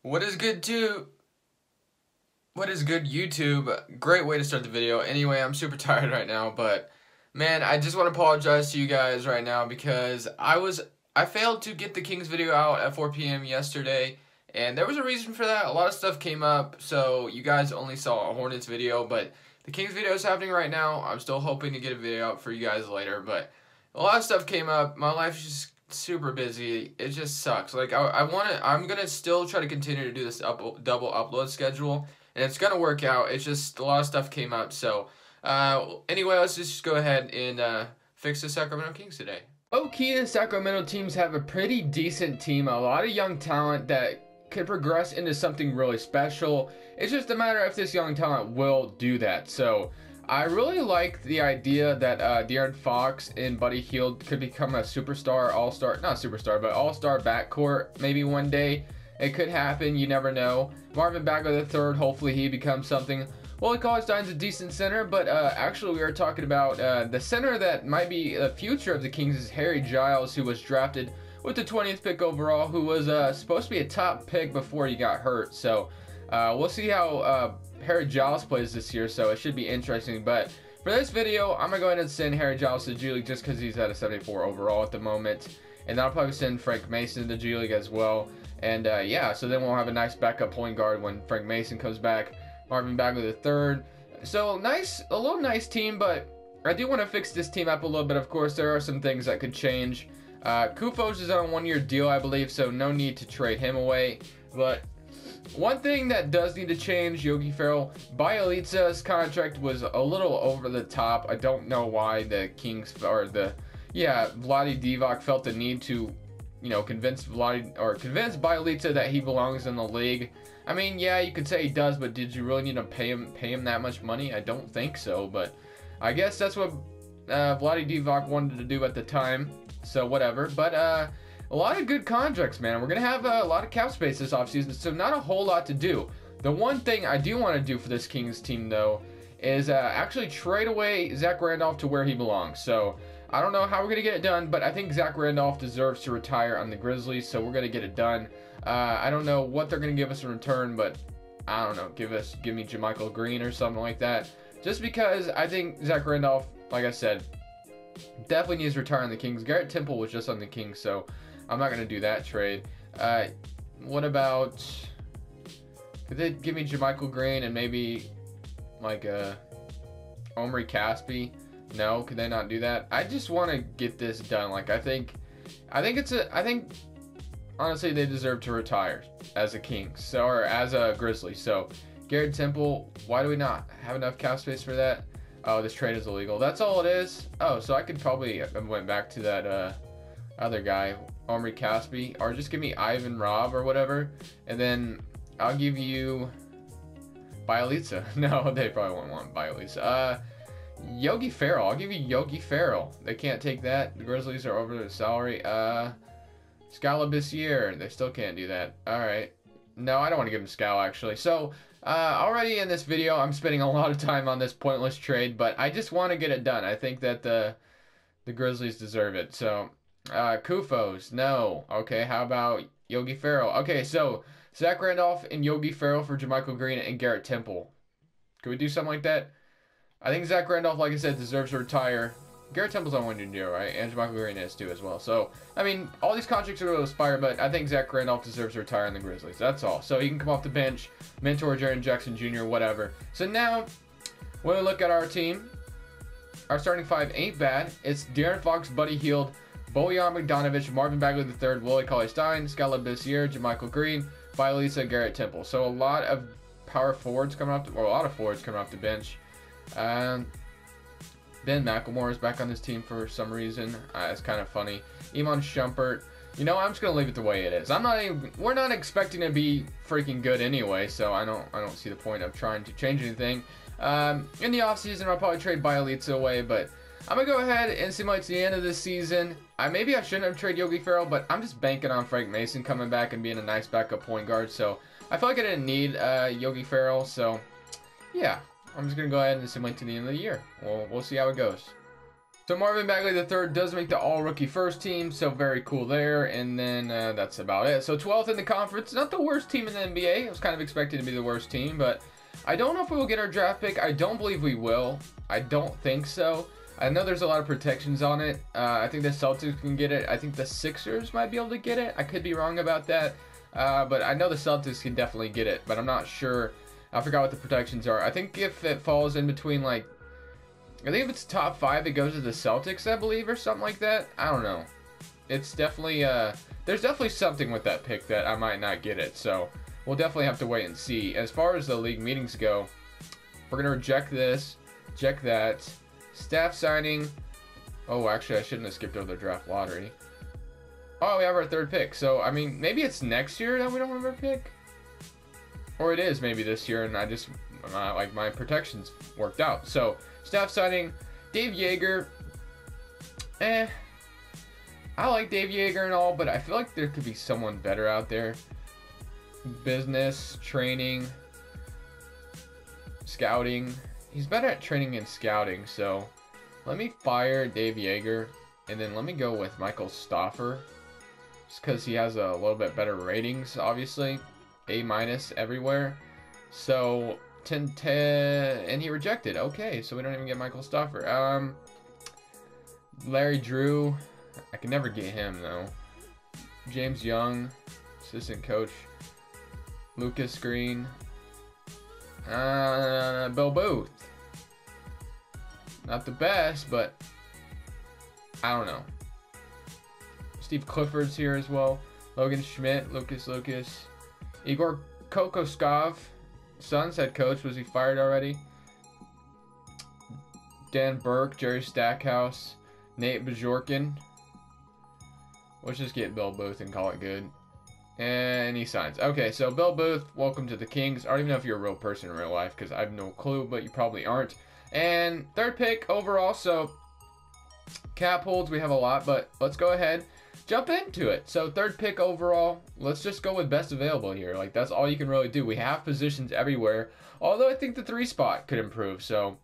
What is good YouTube? Great way to start the video. Anyway, I'm super tired right now, but man, I just want to apologize to you guys right now because I failed to get the Kings video out at 4 p.m. yesterday, and there was a reason for that. A lot of stuff came up, so you guys only saw a Hornets video, but the Kings video is happening right now. I'm still hoping to get a video out for you guys later, but a lot of stuff came up. My life is just super busy. It just sucks. Like I'm gonna still try to continue to do this double upload schedule, and it's gonna work out. It's just a lot of stuff came up. So anyway, let's just go ahead and fix the Sacramento Kings today. Low-key, the Sacramento teams have a pretty decent team, a lot of young talent that could progress into something really special. It's just a matter if this young talent will do that. So I really like the idea that De'Aaron Fox and Buddy Hield could become a superstar, all-star, not superstar, but all-star backcourt maybe one day. It could happen, you never know. Marvin Bagley III, hopefully he becomes something. Wally Cauley-Stein's a decent center, but actually we are talking about the center that might be the future of the Kings is Harry Giles, who was drafted with the 20th pick overall, who was supposed to be a top pick before he got hurt. So we'll see how Harry Giles plays this year, so it should be interesting. But for this video, I'm going to go ahead and send Harry Giles to G League just because he's at a 74 overall at the moment. And I'll probably send Frank Mason to G League as well. And yeah, so then we'll have a nice backup point guard when Frank Mason comes back. Marvin Bagley III. So a little nice team, but I do want to fix this team up a little bit. Of course, there are some things that could change. Kufos is on a one-year deal, I believe, so no need to trade him away. But one thing that does need to change, Yogi Ferrell, Bjelica's contract was a little over the top. I don't know why the Kings Vlade Divac felt the need to, convince Bjelica that he belongs in the league. I mean, yeah, you could say he does, but did you really need to pay him that much money? I don't think so, but I guess that's what Vlade Divac wanted to do at the time. So whatever. But a lot of good contracts, man. We're gonna have a lot of cap space this offseason, so not a whole lot to do. The one thing I do want to do for this Kings team, though, is actually trade away Zach Randolph to where he belongs. So I don't know how we're gonna get it done, but I think Zach Randolph deserves to retire on the Grizzlies, so we're gonna get it done. I don't know what they're gonna give us in return, but I don't know. Give me JaMychal Green or something like that. Just because I think Zach Randolph, like I said, definitely needs to retire on the Kings. Garrett Temple was just on the Kings, so I'm not gonna do that trade. What about? Could they give me JaMychal Green and maybe like Omri Caspi? No, could they not do that? I just want to get this done. Like I think honestly they deserve to retire as a Kings, or as a Grizzly. So Garrett Temple, why do we not have enough cap space for that? Oh, this trade is illegal. That's all it is. Oh, so I could probably went back to that other guy, Omri Caspi, or just give me Ivan Robb or whatever, and then I'll give you Bjelica. No, they probably won't want Bjelica. Yogi Ferrell. I'll give you Yogi Ferrell. They can't take that. The Grizzlies are over their salary. Scalabissiere. They still can't do that. All right. No, I don't want to give him Scal, actually. So already in this video, I'm spending a lot of time on this pointless trade, but I just want to get it done. I think that the Grizzlies deserve it. So Kufos, no. Okay, how about Yogi Ferrell? Okay, so Zach Randolph and Yogi Ferrell for JaMychal Green and Garrett Temple. Could we do something like that? I think Zach Randolph, like I said, deserves to retire. Garrett Temple's on one-year deal, right? And JaMychal Green is too as well. So, I mean, all these contracts are going to expire, but I think Zach Randolph deserves to retire on the Grizzlies. That's all. So he can come off the bench, mentor Jaren Jackson Jr., whatever. So now, when we look at our team, our starting five ain't bad. It's De'Aaron Fox, Buddy Hield, Bojan Bogdanovic, Marvin Bagley III, Wally Cauley-Stein, Scalabissiere, JaMychal Green, Bjelica, Garrett Temple. So a lot of power forwards coming off, or a lot of forwards coming off the bench. Ben McLemore is back on this team for some reason. It's kind of funny. Iman Shumpert. I'm just gonna leave it the way it is. We're not expecting to be freaking good anyway, so I don't see the point of trying to change anything. In the offseason, I'll probably trade Bjelica away, but I'm gonna go ahead and simulate to the end of this season. Maybe I shouldn't have traded Yogi Ferrell, but I'm just banking on Frank Mason coming back and being a nice backup point guard. So I feel like I didn't need Yogi Ferrell. So yeah. I'm just going to go ahead and simulate to the end of the year. We'll see how it goes. So Marvin Bagley III does make the all-rookie first team, so very cool there. And then that's about it. So 12th in the conference, not the worst team in the NBA. It was kind of expected to be the worst team, but I don't know if we will get our draft pick. I don't believe we will. I don't think so. I know there's a lot of protections on it. I think the Celtics can get it. I think the Sixers might be able to get it. I could be wrong about that. But I know the Celtics can definitely get it, but I'm not sure. I forgot what the protections are. I think if it falls in between, like, I think if it's top 5, it goes to the Celtics, I believe, or something like that. I don't know. It's definitely, there's definitely something with that pick that I might not get it. So we'll definitely have to wait and see. As far as the league meetings go, we're going to reject this, reject that. Staff signing. Oh, actually, I shouldn't have skipped over the draft lottery. Oh, we have our 3rd pick. So, I mean, maybe it's next year that we don't have our pick. Or it is maybe this year, and I just, like, my protections worked out. So, staff signing, Dave Yeager. I like Dave Yeager and all, but I feel like there could be someone better out there. Business, training, scouting. He's better at training and scouting, so let me fire Dave Yeager, and then let me go with Michael Stauffer, just because he has a little bit better ratings, obviously. A- everywhere. So, 10, and he rejected. Okay, so we don't even get Michael Stauffer. Larry Drew. I can never get him, though. James Young, assistant coach. Lucas Green. Bill Booth. Not the best, but I don't know. Steve Clifford's here as well. Logan Schmidt, Lucas. Igor Kokoskov, Suns head coach. Was he fired already? Dan Burke, Jerry Stackhouse, Nate Bajorkin. Let's just get Bill Booth and call it good. And he signs. Okay, so Bill Booth, welcome to the Kings. I don't even know if you're a real person in real life because I have no clue, but you probably aren't. And 3rd pick overall, so cap holds, we have a lot, but let's go ahead, jump into it. So 3rd pick overall, let's just go with best available here. Like, that's all you can really do. We have positions everywhere, although I think the 3 spot could improve. So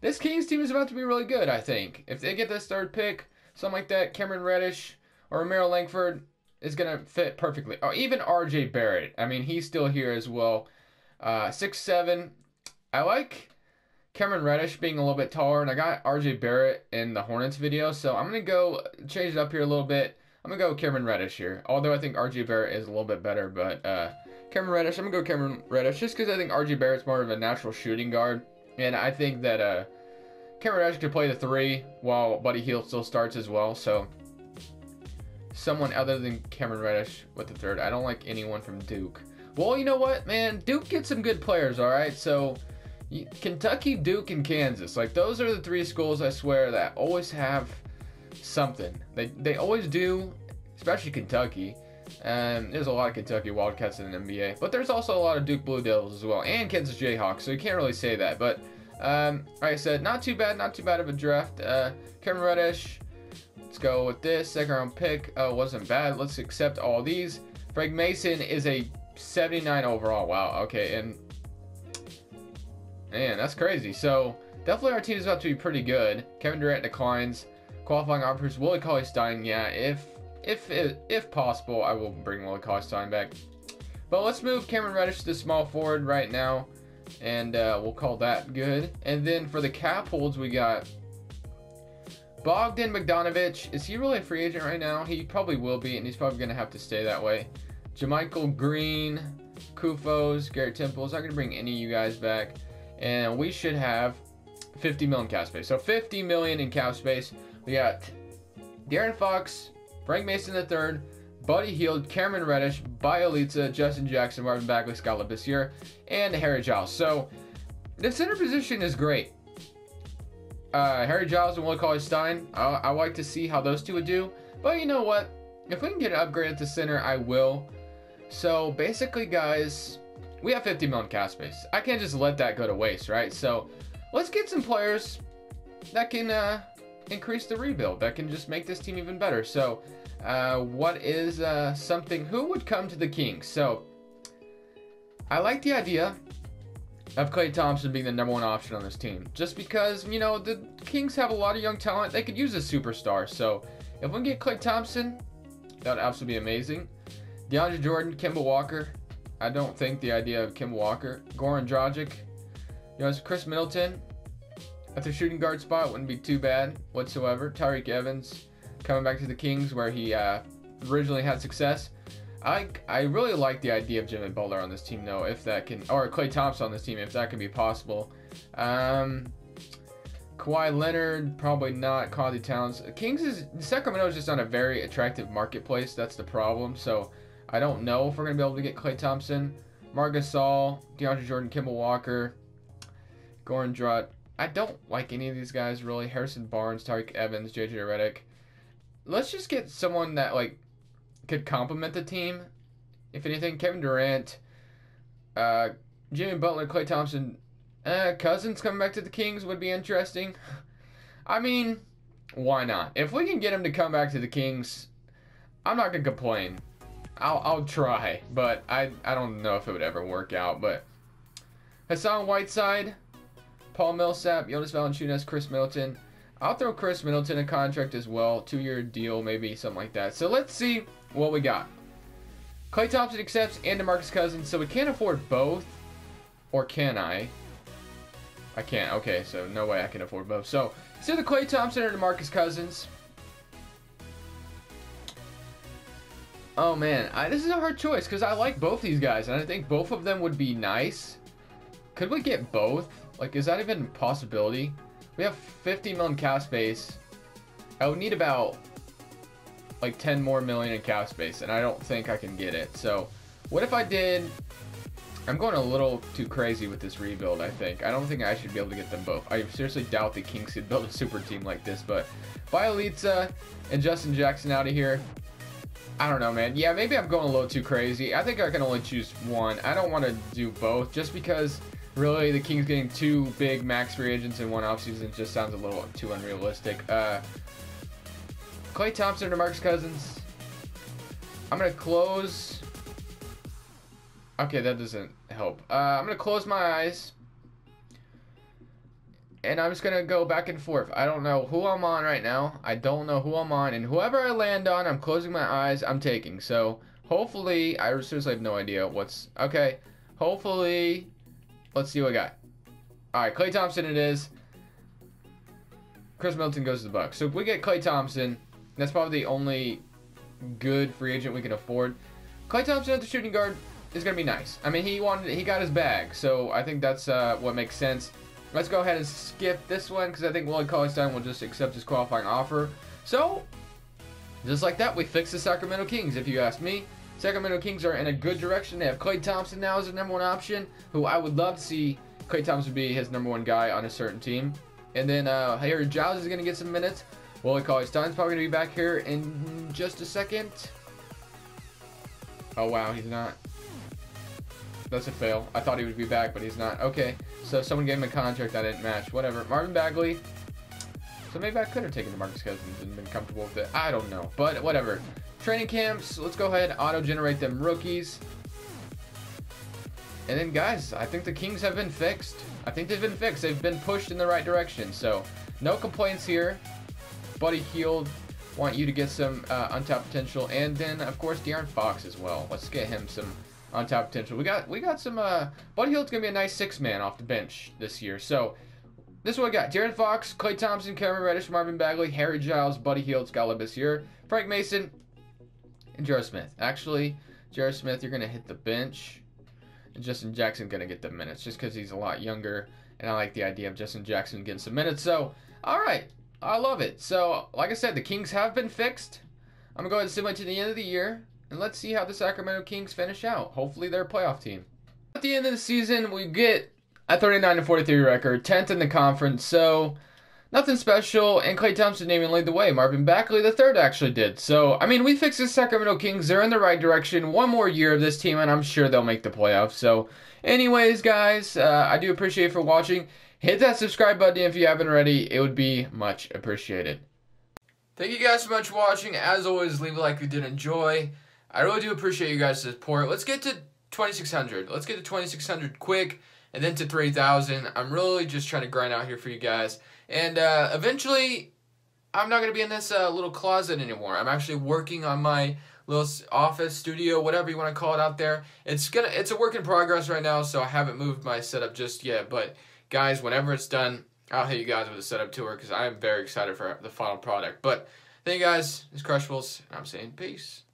this Kings team is about to be really good, I think. If they get this 3rd pick, something like that, Cameron Reddish or Romero Langford is going to fit perfectly. Or even RJ Barrett. I mean, he's still here as well. 6'7". I like Cameron Reddish being a little bit taller, and I got RJ Barrett in the Hornets video, so I'm going to go change it up here a little bit. I'm going to go Cameron Reddish here, although I think RJ Barrett is a little bit better, but Cameron Reddish, I'm going to go Cameron Reddish just because I think RJ Barrett's more of a natural shooting guard, and I think that Cameron Reddish could play the 3 while Buddy Hield still starts as well, so someone other than Cameron Reddish with the 3rd. I don't like anyone from Duke. Well, you know what, man? Duke gets some good players, all right? So Kentucky, Duke, and Kansas. Like, those are the 3 schools, I swear, that always have something. They always do, especially Kentucky. There's a lot of Kentucky Wildcats in the NBA. But there's also a lot of Duke Blue Devils as well. And Kansas Jayhawks, so you can't really say that. But, like I said, not too bad of a draft. Cameron Reddish. Let's go with this. 2nd round pick. Wasn't bad. Let's accept all these. Frank Mason is a 79 overall. Wow. Okay. And man, that's crazy. So definitely our team is about to be pretty good. Kevin Durant declines. Qualifying offers. Willie Cauley-Stein. Yeah. If possible, I will bring Willie Cauley-Stein back. But let's move Cameron Reddish to the small forward right now, and we'll call that good. And then for the cap holds, we got Bogdan Bogdanovic. Is he really a free agent right now? He probably will be, and he's probably going to have to stay that way. JaMychal Green, Kufos, Garrett Temple's not going to bring any of you guys back. And we should have 50 million cap space. So 50 million in cap space. We got De'Aaron Fox, Frank Mason III, Buddy Hield, Cameron Reddish, Bielitsa, Justin Jackson, Marvin Bagley, Scott Labissiere, and Harry Giles. So the center position is great. Harry Giles and Willie Cauley-Stein, I like to see how those 2 would do. But you know what? If we can get an upgrade at the center, I will. So basically, guys, we have 50 million cap space. I can't just let that go to waste, right? So let's get some players that can increase the rebuild, that can just make this team even better. So what is something, who would come to the Kings? So I like the idea of Klay Thompson being the #1 option on this team. Just because, you know, the Kings have a lot of young talent. They could use a superstar. So if we can get Klay Thompson, that would absolutely be amazing. DeAndre Jordan, Kemba Walker. I don't think the idea of Kemba Walker. Goran Dragic. You know, Chris Middleton at the shooting guard spot wouldn't be too bad whatsoever. Tyreke Evans coming back to the Kings where he originally had success. I really like the idea of Jimmy Butler on this team, though, if that can, or Klay Thompson on this team, if that can be possible. Kawhi Leonard, probably not. Karl Towns. Sacramento is just on a very attractive marketplace. That's the problem. So I don't know if we're gonna be able to get Klay Thompson, Marc Gasol, DeAndre Jordan, Kemba Walker, Goran Dragic. I don't like any of these guys really. Harrison Barnes, Tyreke Evans, JJ Redick. Let's just get someone that like could complement the team. If anything, Kevin Durant, Jimmy Butler, Klay Thompson, Cousins coming back to the Kings would be interesting. I mean, why not? If we can get him to come back to the Kings, I'm not gonna complain. I'll try, but I don't know if it would ever work out. But Hassan Whiteside, Paul Millsap, Jonas Valanciunas, Chris Middleton. I'll throw Chris Middleton a contract as well. 2-year deal, maybe, something like that. So let's see what we got. Klay Thompson accepts and DeMarcus Cousins. So we can't afford both. Or can I? I can't. Okay, so no way I can afford both. So it's either Klay Thompson or DeMarcus Cousins. Oh, man. This is a hard choice because I like both these guys. And I think both of them would be nice. Could we get both? Like, is that even a possibility? We have 50 million cap space. I would need about like 10 more million in cap space, and I don't think I can get it. So what if I did? I'm going a little too crazy with this rebuild, I think. I don't think I should be able to get them both. I seriously doubt the Kings could build a super team like this, but Bielitsa and Justin Jackson out of here. I don't know, man. Yeah, maybe I'm going a little too crazy. I think I can only choose one. I don't want to do both just because really, the Kings getting 2 big max free agents in one offseason just sounds a little too unrealistic. Klay Thompson or DeMarcus Cousins. I'm going to close. Okay, that doesn't help. I'm going to close my eyes. And I'm just going to go back and forth. I don't know who I'm on right now. I don't know who I'm on. And whoever I land on, I'm closing my eyes. I'm taking. So, hopefully, I seriously have no idea what's... Okay, hopefully... Let's see what I got. Alright, Klay Thompson it is. Chris Middleton goes to the Bucks. So if we get Klay Thompson, that's probably the only good free agent we can afford. Klay Thompson at the shooting guard is going to be nice. I mean, he got his bag. So I think that's what makes sense. Let's go ahead and skip this one because I think Willie Cauley-Stein will just accept his qualifying offer. So, just like that, we fixed the Sacramento Kings, if you ask me. Sacramento Kings are in a good direction. They have Klay Thompson now as their #1 option, who I would love to see Klay Thompson be his #1 guy on a certain team. And then Harry Giles is going to get some minutes. Willie Cauley-Stein's probably going to be back here in just a second. Oh, wow, he's not. That's a fail. I thought he would be back, but he's not. Okay, so someone gave him a contract that didn't match. Whatever. Marvin Bagley. So maybe I could have taken DeMarcus Cousins and been comfortable with it. I don't know, but whatever. Training camps, let's go ahead and auto-generate them rookies. And then, guys, I think the Kings have been fixed. I think they've been fixed. They've been pushed in the right direction. So, no complaints here. Buddy Hield, want you to get some untapped potential. And then, of course, De'Aaron Fox as well. Let's get him some untapped potential. We got some... Buddy Hield's going to be a nice 6-man off the bench this year. So, this is what we got. De'Aaron Fox, Klay Thompson, Cameron Reddish, Marvin Bagley, Harry Giles, Buddy Hield, Scott Labissiere, Frank Mason, and J.R. Smith. Actually, J.R. Smith, you're going to hit the bench. And Justin Jackson going to get the minutes just because he's a lot younger. And I like the idea of Justin Jackson getting some minutes. So, all right. I love it. So, like I said, the Kings have been fixed. I'm going to go ahead and simulate to the end of the year. And let's see how the Sacramento Kings finish out. Hopefully, they're a playoff team. At the end of the season, we get a 39-43 record. 10th in the conference. So, nothing special. And Klay Thompson didn't even lead the way. Marvin Bagley, the third, actually did. So, I mean, we fixed the Sacramento Kings. They're in the right direction. One more year of this team, and I'm sure they'll make the playoffs. So, anyways, guys, I do appreciate you for watching. Hit that subscribe button if you haven't already. It would be much appreciated. Thank you guys so much for watching. As always, leave a like if you did enjoy. I really do appreciate you guys' support. Let's get to 2,600. Let's get to 2,600 quick, and then to 3,000. I'm really just trying to grind out here for you guys. And eventually, I'm not going to be in this little closet anymore. I'm actually working on my little office, studio, whatever you want to call it out there. It's a work in progress right now, so I haven't moved my setup just yet. But guys, whenever it's done, I'll hit you guys with a setup tour because I am very excited for the final product. But thank you guys. It's Crushables, and I'm saying peace.